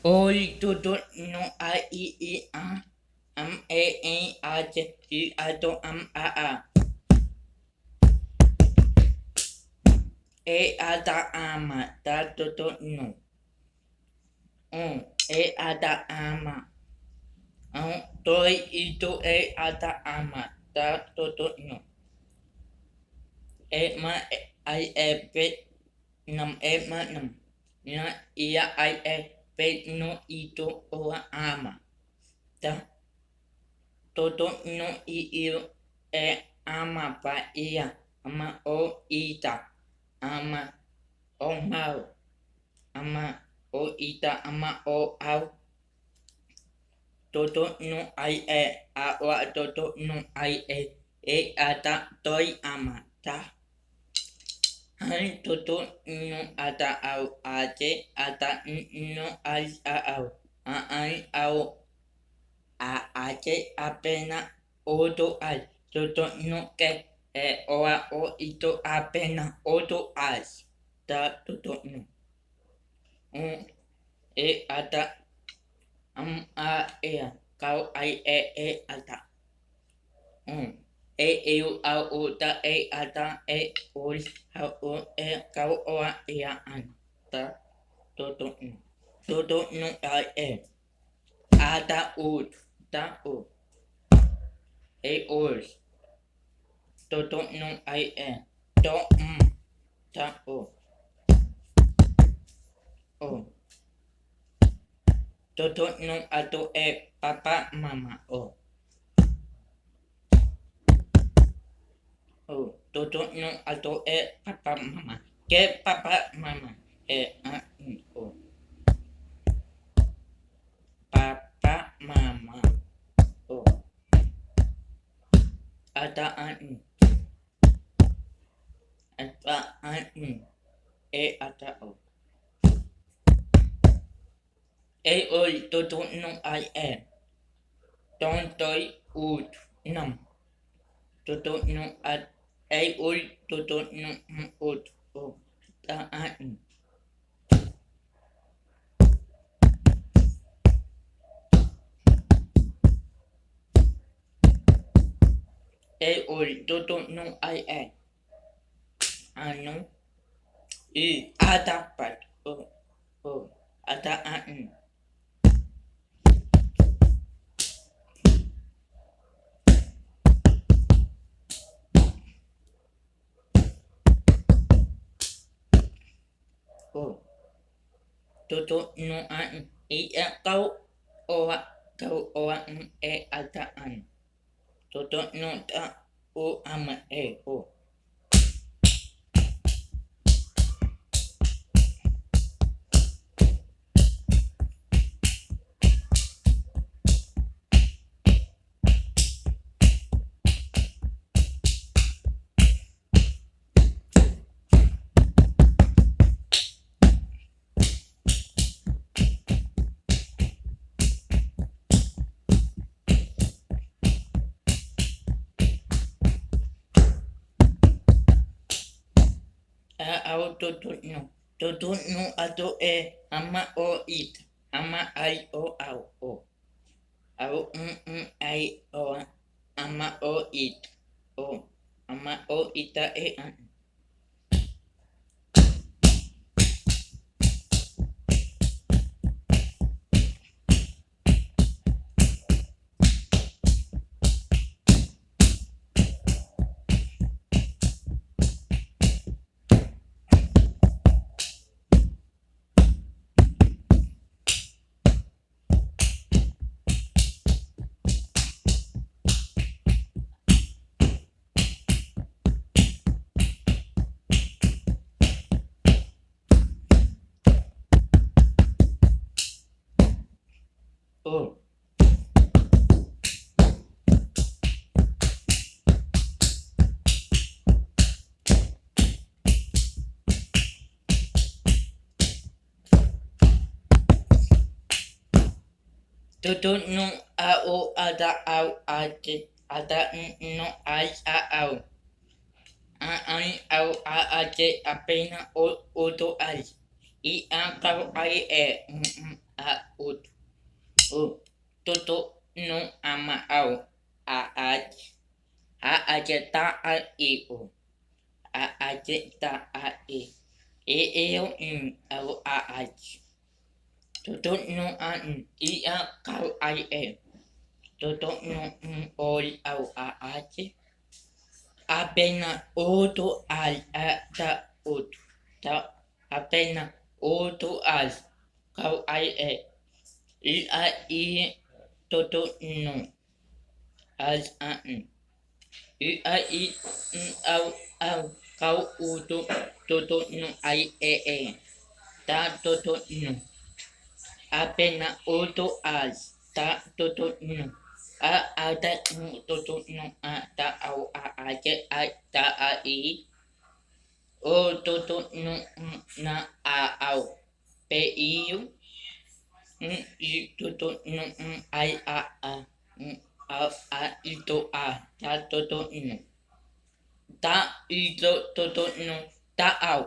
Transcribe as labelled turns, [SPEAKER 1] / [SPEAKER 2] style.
[SPEAKER 1] Oi, tudo no a I a am e a j I a to am a e a da ama da tudo no e a da ama toi I to e a da ama da tudo no e ma ai e pe nam e ma nam na ia ai e pe no I to o ama da todo no I e ama pa ia ama o ita ama o mau ama o ita ama o au todo no ai e a o todo no ai e ata toi ama ta hai todo no ata au ate ata no ai a au a ai au a ate apenas oto al todo no que o ito apenas oto al ta todo no ata a ea kau ai ata eu au o ta ata oi hau o kau o ea an ta todo no todo no ai ata ut ta o oi todo no ai to ta o todo no ato papa mama todo no ato papa mama que papa mama o papa mama o ata ata ata o oi todo no ai ton toi ut nam todo no at oi todo no ut o ta oi todo no ai ano I ata pat o ata o todo no I kau o ata todo no ta o ama o au todo no ato ama o it ama ai o au o au ai o ama o it o ama o ita o todo no a o ada au ate ada no ai a au ai au a ate apenas o oto ai I a kau ai toto no ama au a ta a e o a ta a e o in au a toto no a I a kau ai e toto no ol au a appena otto al ta otto ta appena otto al kau ai e I toto no al I au kau uto toto no ai ta toto no appena otto al ta toto no a ta toto no a ta au a ta o toto no na au pe I toto no ai ito ta toto no ta ito toto no ta au